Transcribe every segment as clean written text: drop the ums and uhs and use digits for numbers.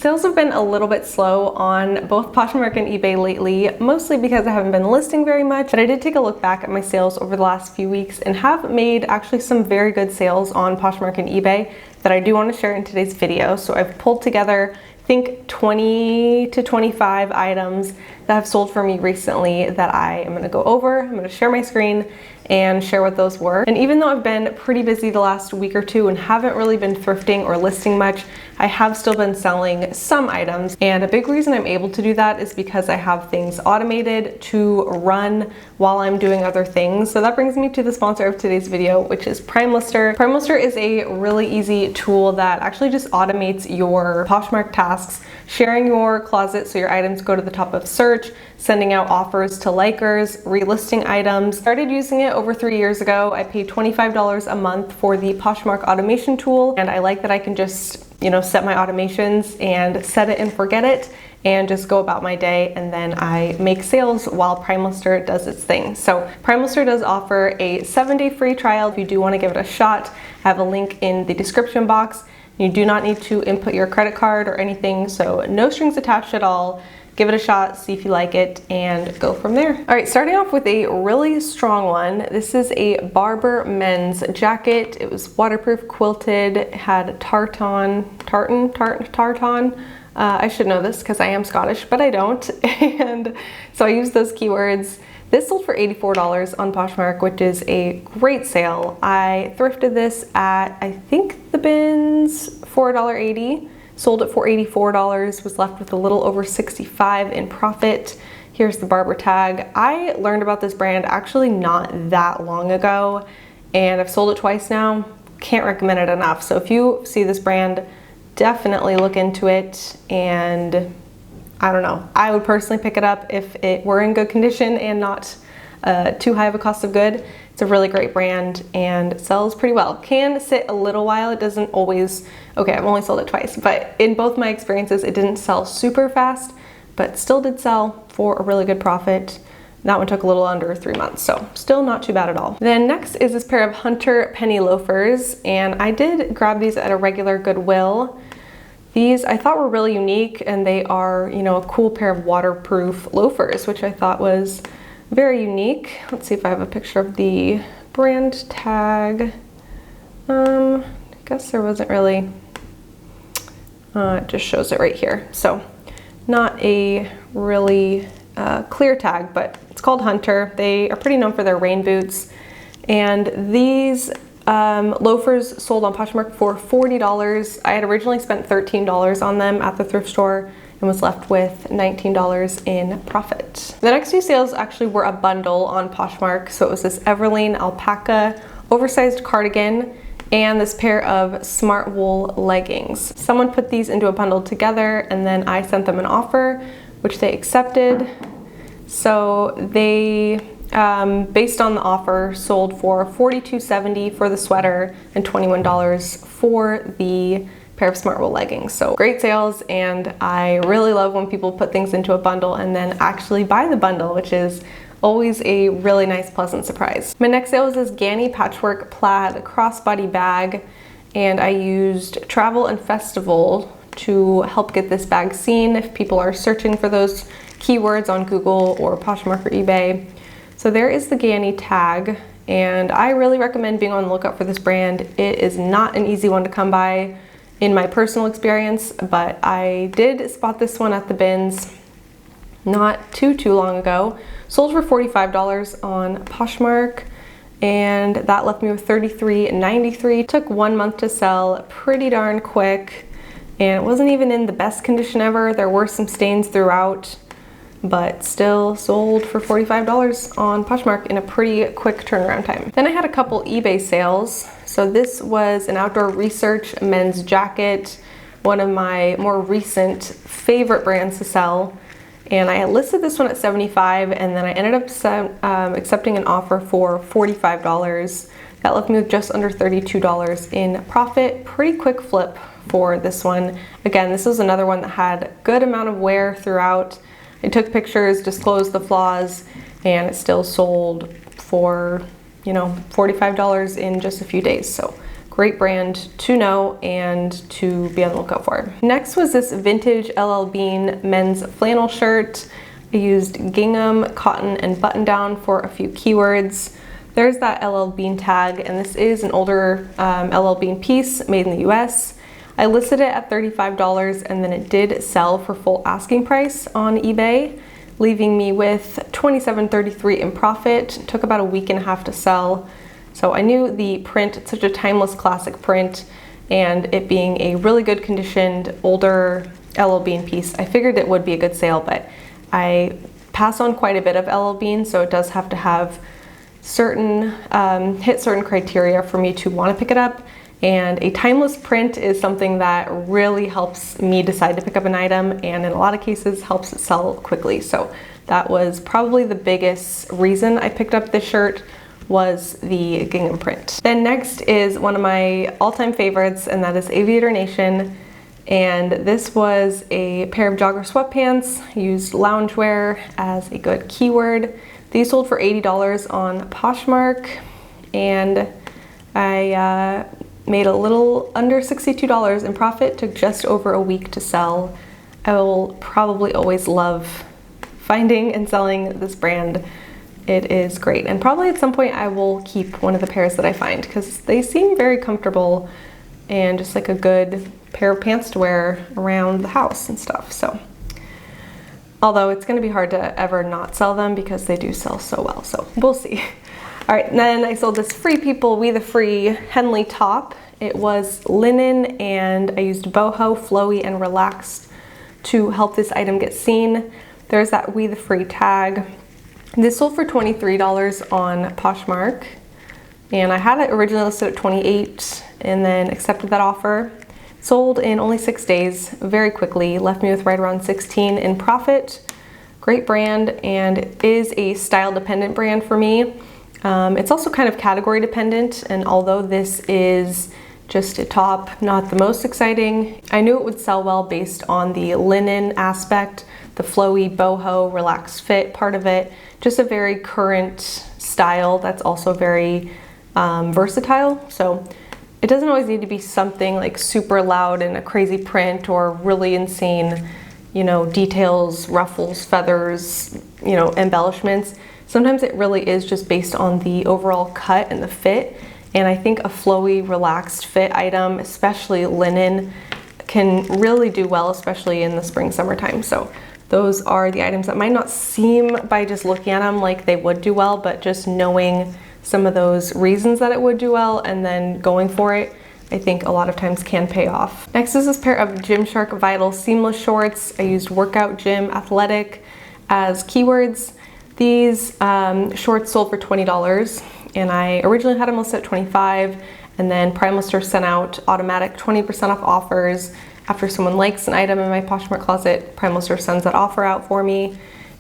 Sales have been a little bit slow on both Poshmark and eBay lately, mostly because I haven't been listing very much, but I did take a look back at my sales over the last few weeks and have made actually some very good sales on Poshmark and eBay that I do want to share in today's video. So I've pulled together, I think 20 to 25 items that have sold for me recently that I am going to go over. I'm going to share my screen and share what those were. And even though I've been pretty busy the last week or two and haven't really been thrifting or listing much, I have still been selling some items. And a big reason I'm able to do that is because I have things automated to run while I'm doing other things. So that brings me to the sponsor of today's video, which is PrimeLister. PrimeLister is a really easy tool that actually just automates your Poshmark tasks, sharing your closet so your items go to the top of search, sending out offers to likers, relisting items. Started using it over 3 years ago. I paid $25 a month for the Poshmark automation tool, and I like that I can just, set my automations and set it and forget it and just go about my day, and then I make sales while PrimeLister does its thing. So PrimeLister does offer a 7-day free trial if you do want to give it a shot. I have a link in the description box. You do not need to input your credit card or anything, so no strings attached at all. Give it a shot, see if you like it, and go from there. All right, starting off with a really strong one. This is a Barber men's jacket. It was waterproof, quilted, it had tartan. I should know this because I am Scottish, but I don't. And so I used those keywords. This sold for $84 on Poshmark, which is a great sale. I thrifted this at, I think the bin's $4.80. Sold at $84, was left with a little over $65 in profit. Here's the Barber tag. I learned about this brand actually not that long ago, and I've sold it twice now. Can't recommend it enough. So if you see this brand, definitely look into it. And I don't know, I would personally pick it up if it were in good condition and not too high of a cost of good. It's a really great brand and sells pretty well. Can sit a little while. It doesn't always, okay, I've only sold it twice, but in both my experiences, it didn't sell super fast, but still did sell for a really good profit. That one took a little under 3 months, so still not too bad at all. Then next is this pair of Hunter penny loafers, and I did grab these at a regular Goodwill. These I thought were really unique, and they are, a cool pair of waterproof loafers, which I thought was very unique. Let's see if I have a picture of the brand tag. I guess there wasn't really, it just shows it right here. So not a really clear tag, but it's called Hunter. They are pretty known for their rain boots. And these loafers sold on Poshmark for $40. I had originally spent $13 on them at the thrift store and was left with $19 in profit. The next two sales actually were a bundle on Poshmark. So it was this Everlane alpaca oversized cardigan and this pair of smart wool leggings. Someone put these into a bundle together, and then I sent them an offer, which they accepted. So they, based on the offer, sold for $42.70 for the sweater and $21 for the pair of smart wool leggings. So great sales, and I really love when people put things into a bundle and then actually buy the bundle, which is always a really nice, pleasant surprise. My next sale was this Ganni patchwork plaid crossbody bag, and I used travel and festival to help get this bag seen if people are searching for those keywords on Google or Poshmark or eBay. So there is the Ganni tag, and I really recommend being on the lookout for this brand. It is not an easy one to come by in my personal experience, but I did spot this one at the bins not too long ago. Sold for $45 on Poshmark, and that left me with $33.93. Took 1 month to sell, pretty darn quick, and it wasn't even in the best condition ever. There were some stains throughout, but still sold for $45 on Poshmark in a pretty quick turnaround time. Then I had a couple eBay sales. So this was an outdoor research men's jacket, one of my more recent favorite brands to sell. And I had listed this one at $75, and then I ended up accepting an offer for $45. That left me with just under $32 in profit. Pretty quick flip for this one. Again, this was another one that had a good amount of wear throughout. I took pictures, disclosed the flaws, and it still sold for, $45 in just a few days. So great brand to know and to be on the lookout for. Next was this vintage LL Bean men's flannel shirt. I used gingham, cotton, and button down for a few keywords. There's that LL Bean tag, and this is an older LL Bean piece made in the US. I listed it at $35, and then it did sell for full asking price on eBay, leaving me with $27.33 in profit. It took about a week and a half to sell. So I knew the print, it's such a timeless classic print, and it being a really good conditioned older LL Bean piece, I figured it would be a good sale, but I pass on quite a bit of LL Bean, so it does have to have certain, hit certain criteria for me to want to pick it up. And a timeless print is something that really helps me decide to pick up an item, and in a lot of cases helps it sell quickly. So that was probably the biggest reason I picked up this shirt, was the gingham print. Then next is one of my all-time favorites, and that is Aviator Nation. And this was a pair of jogger sweatpants. I used loungewear as a good keyword. These sold for $80 on Poshmark, and I made a little under $62 in profit. Took just over a week to sell. I will probably always love finding and selling this brand. It is great, and probably at some point I will keep one of the pairs that I find, because they seem very comfortable and just like a good pair of pants to wear around the house and stuff. So, although it's going to be hard to ever not sell them because they do sell so well, so we'll see. All right, and then I sold this Free People We the Free Henley top. It was linen, and I used boho, flowy, and relaxed to help this item get seen. There's that We the Free tag. This sold for $23 on Poshmark, and I had it originally listed at $28 and then accepted that offer. Sold in only 6 days, very quickly, left me with right around $16 in profit. Great brand, and it is a style dependent brand for me. It's also kind of category dependent, and although this is just a top, not the most exciting, I knew it would sell well based on the linen aspect, the flowy boho relaxed fit part of it, just a very current style that's also very versatile. So it doesn't always need to be something like super loud and a crazy print or really insane, you know, details, ruffles, feathers, you know, embellishments. Sometimes it really is just based on the overall cut and the fit. And I think a flowy, relaxed fit item, especially linen, can really do well, especially in the spring, summertime. So those are the items that might not seem by just looking at them like they would do well, but just knowing some of those reasons that it would do well and then going for it, I think a lot of times can pay off. Next is this pair of Gymshark Vital seamless shorts. I used workout, gym, athletic as keywords. These shorts sold for $20, and I originally had them listed at $25, and then PrimeLister sent out automatic 20% off offers. After someone likes an item in my Poshmark closet, PrimeLister sends that offer out for me.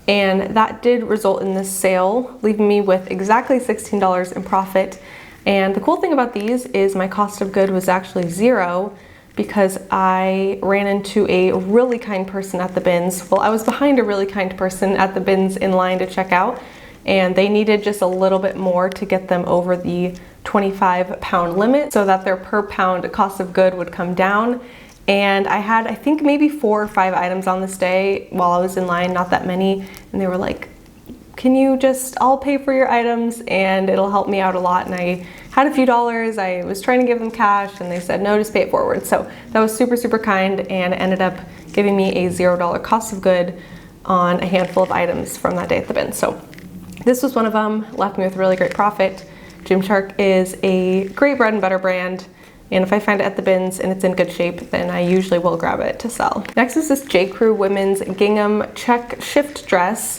And that did result in this sale, leaving me with exactly $16 in profit. And the cool thing about these is my cost of good was actually $0, because I ran into a really kind person at the bins. Well, I was behind a really kind person at the bins in line to check out, and they needed just a little bit more to get them over the 25-pound limit so that their per pound cost of good would come down. And I had, I think, maybe 4 or 5 items on this day while I was in line, not that many. And they were like, can you just, I'll pay for your items and it'll help me out a lot. And I had a few dollars. I was trying to give them cash, and they said, no, just pay it forward. So that was super, super kind, and ended up giving me a $0 cost of good on a handful of items from that day at the bin. So this was one of them, left me with a really great profit. Gymshark is a great bread and butter brand, and if I find it at the bins and it's in good shape, then I usually will grab it to sell. Next is this J. Crew women's gingham check shift dress.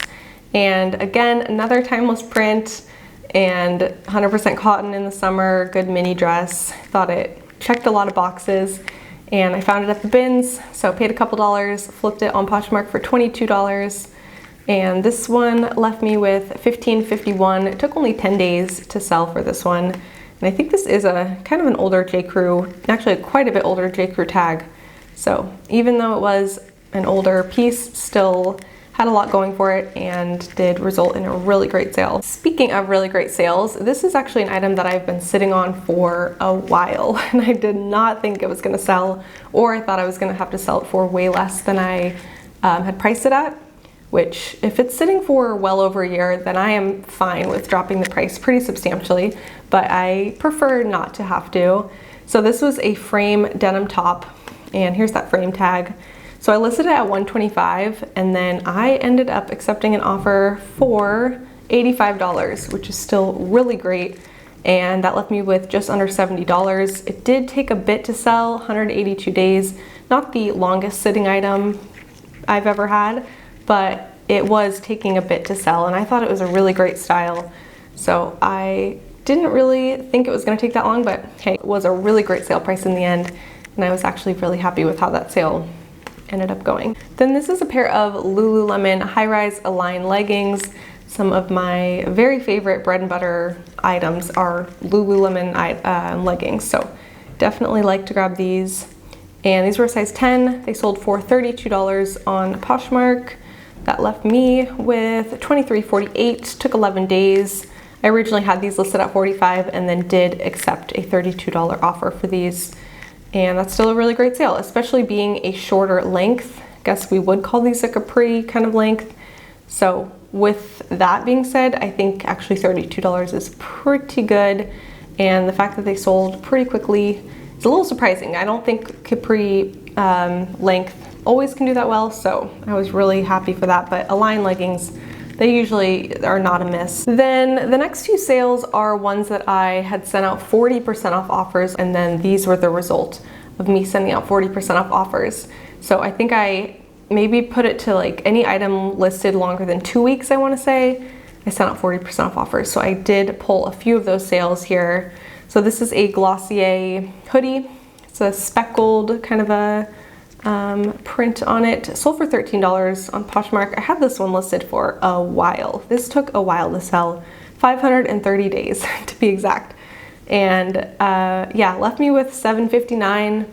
And again, another timeless print and 100% cotton in the summer, good mini dress. Thought it checked a lot of boxes, and I found it at the bins, so paid a couple dollars, flipped it on Poshmark for $22. And this one left me with $15.51. It took only 10 days to sell for this one. And I think this is a kind of an older J. Crew, actually quite a bit older J. Crew tag. So even though it was an older piece, still had a lot going for it and did result in a really great sale. Speaking of really great sales, this is actually an item that I've been sitting on for a while, and I did not think it was gonna sell, or I thought I was gonna have to sell it for way less than I had priced it at, which if it's sitting for well over a year, then I am fine with dropping the price pretty substantially, but I prefer not to have to. So this was a frame denim top, and here's that frame tag. So I listed it at $125, and then I ended up accepting an offer for $85, which is still really great, and that left me with just under $70. It did take a bit to sell, 182 days, not the longest sitting item I've ever had, but it was taking a bit to sell, and I thought it was a really great style. So I didn't really think it was gonna take that long, but hey, it was a really great sale price in the end, and I was actually really happy with how that sale ended up going. Then this is a pair of Lululemon high-rise Align leggings. Some of my very favorite bread and butter items are Lululemon leggings, so definitely like to grab these. And these were a size 10. They sold for $32 on Poshmark. That left me with $23.48, took 11 days. I originally had these listed at $45 and then did accept a $32 offer for these. And that's still a really great sale, especially being a shorter length. I guess we would call these a capri kind of length. So with that being said, I think actually $32 is pretty good. And the fact that they sold pretty quickly is a little surprising. I don't think capri length always can do that well, so I was really happy for that. But Align leggings, they usually are not a miss. Then the next few sales are ones that I had sent out 40% off offers, and then these were the result of me sending out 40% off offers. So I think I maybe put it to like any item listed longer than 2 weeks, I wanna say. I sent out 40% off offers. So I did pull a few of those sales here. So this is a Glossier hoodie. It's a speckled kind of a print on it. Sold for $13 on Poshmark. I had this one listed for a while. This took a while to sell, 530 days to be exact. And yeah, left me with $7.59.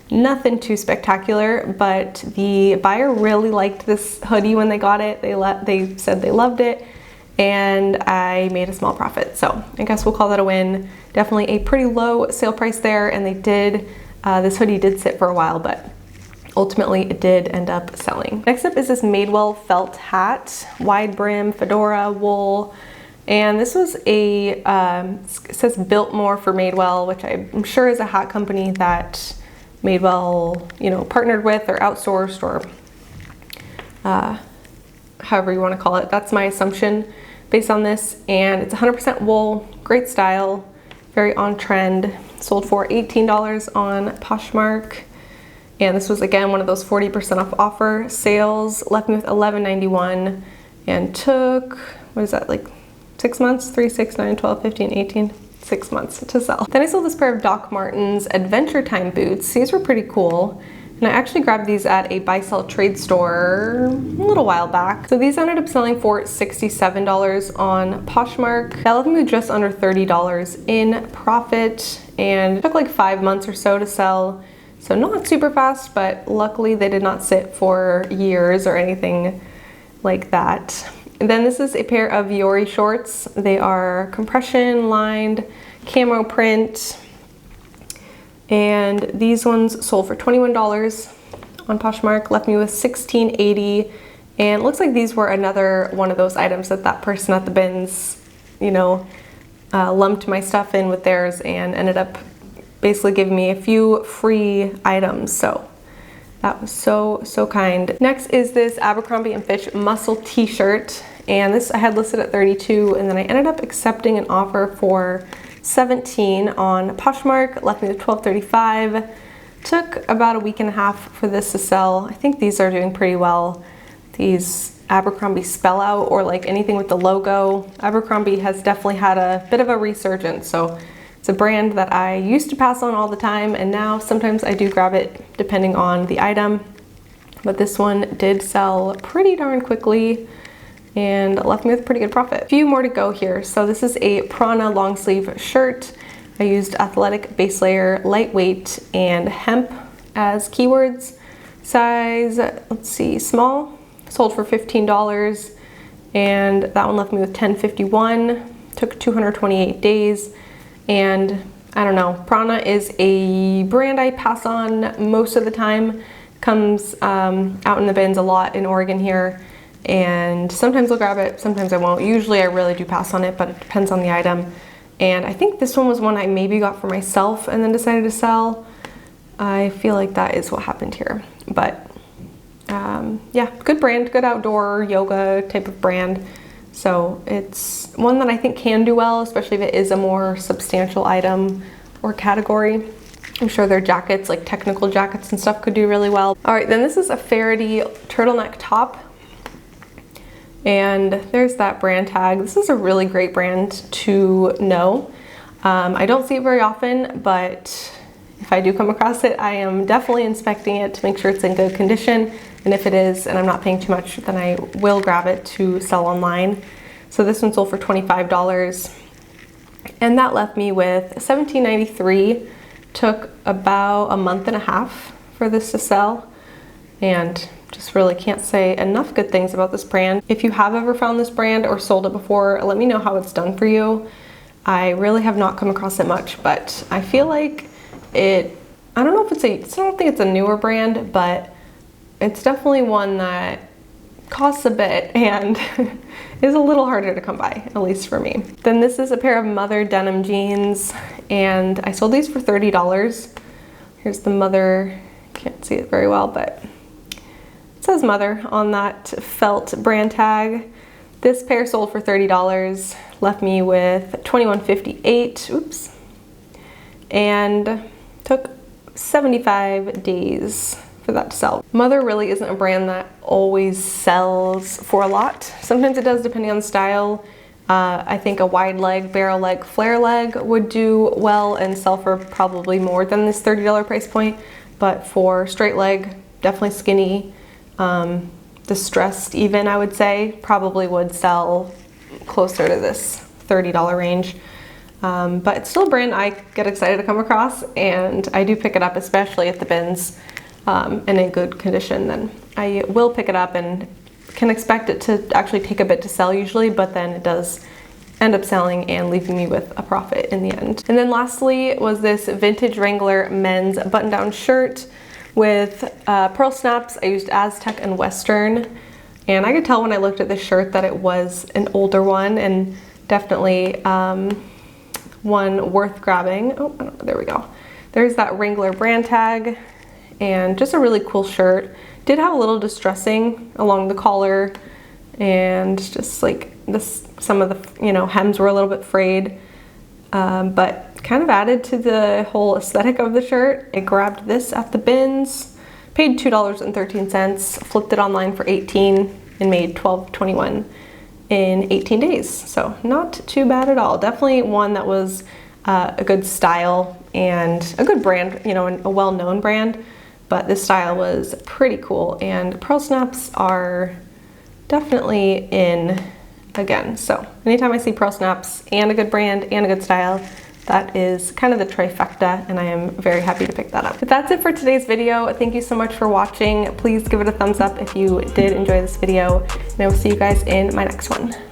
Nothing too spectacular, but the buyer really liked this hoodie when they got it. They said they loved it, and I made a small profit. So I guess we'll call that a win. Definitely a pretty low sale price there, and they did, this hoodie did sit for a while, but ultimately it did end up selling. Next up is this Madewell felt hat, wide brim, fedora, wool. And this was a, it says built more for Madewell, which I'm sure is a hat company that Madewell, you know, partnered with or outsourced, or however you want to call it. That's my assumption based on this. And it's 100% wool, great style, very on trend. Sold for $18 on Poshmark. And this was again one of those 40% off offer sales. Left me with $11.91 and took, what is that, like 6 months? 3, 6, 9, 12, 15, 18, 6 months to sell. Then I sold this pair of Doc Martens Adventure Time boots. These were pretty cool. And I actually grabbed these at a buy-sell trade store a little while back. So these ended up selling for $67 on Poshmark. That left me with just under $30 in profit, and it took like 5 months or so to sell. So not super fast, but luckily they did not sit for years or anything like that. And then this is a pair of Yori shorts. They are compression lined, camo print. And these ones sold for $21 on Poshmark, left me with $16.80. And it looks like these were another one of those items that that person at the bins, you know, lumped my stuff in with theirs and ended up basically giving me a few free items. So that was so kind. Next is this Abercrombie & Fitch muscle t-shirt. And this I had listed at $32, and then I ended up accepting an offer for $17 on Poshmark, left me with $12.35. Took about a week and a half for this to sell. I think these are doing pretty well. These Abercrombie spell out, or like anything with the logo. Abercrombie has definitely had a bit of a resurgence, so it's a brand that I used to pass on all the time, and now sometimes I do grab it depending on the item. But this one did sell pretty darn quickly and left me with a pretty good profit. A few more to go here. So this is a Prana long sleeve shirt. I used athletic base layer, lightweight, and hemp as keywords. Size, let's see, small, sold for $15, and that one left me with $10.51. Took 228 days, and I don't know, Prana is a brand I pass on most of the time. Comes out in the bins a lot in Oregon here, and sometimes I'll grab it, sometimes I won't. Usually I really do pass on it, but it depends on the item. And I think this one was one I maybe got for myself and then decided to sell. I feel like that is what happened here. But yeah, good brand, good outdoor yoga type of brand. So it's one that I think can do well, especially if it is a more substantial item or category. I'm sure their jackets, like technical jackets and stuff, could do really well. All right, then this is a Faraday turtleneck top. And there's that brand tag. This is a really great brand to know. I don't see it very often, but if I do come across it, I am definitely inspecting it to make sure it's in good condition. And if it is, and I'm not paying too much, then I will grab it to sell online. So this one sold for $25. And that left me with $17.93. Took about a month and a half for this to sell. And just really can't say enough good things about this brand. If you have ever found this brand or sold it before, let me know how it's done for you. I really have not come across it much, but I feel like I don't know if I don't think it's a newer brand, but it's definitely one that costs a bit and is a little harder to come by, at least for me. Then this is a pair of Mother denim jeans, and I sold these for $30. Here's the Mother, can't see it very well, but it says Mother on that felt brand tag. This pair sold for $30, left me with $21.58, oops, and took 75 days for that to sell. Mother really isn't a brand that always sells for a lot. Sometimes it does, depending on the style. I think a wide leg, barrel leg, flare leg would do well and sell for probably more than this $30 price point, but for straight leg, definitely skinny, distressed even, I would say, probably would sell closer to this $30 range. But it's still a brand I get excited to come across, and I do pick it up, especially at the bins, and in good condition. Then I will pick it up and can expect it to actually take a bit to sell usually, but then it does end up selling and leaving me with a profit in the end. And then lastly was this vintage Wrangler men's button-down shirt with pearl snaps. I used Aztec and Western, and I could tell when I looked at this shirt that it was an older one, and definitely one worth grabbing. Oh, there we go. There's that Wrangler brand tag, and just a really cool shirt. Did have a little distressing along the collar, and just like this, some of the hems were a little bit frayed, but kind of added to the whole aesthetic of the shirt. I grabbed this at the bins, paid $2.13, flipped it online for $18, and made $12.21 in 18 days. So not too bad at all. Definitely one that was a good style and a good brand, a well-known brand, but this style was pretty cool, and pearl snaps are definitely in again. So anytime I see pearl snaps and a good brand and a good style, that is kind of the trifecta, and I am very happy to pick that up. But that's it for today's video. Thank you so much for watching. Please give it a thumbs up if you did enjoy this video, and I will see you guys in my next one.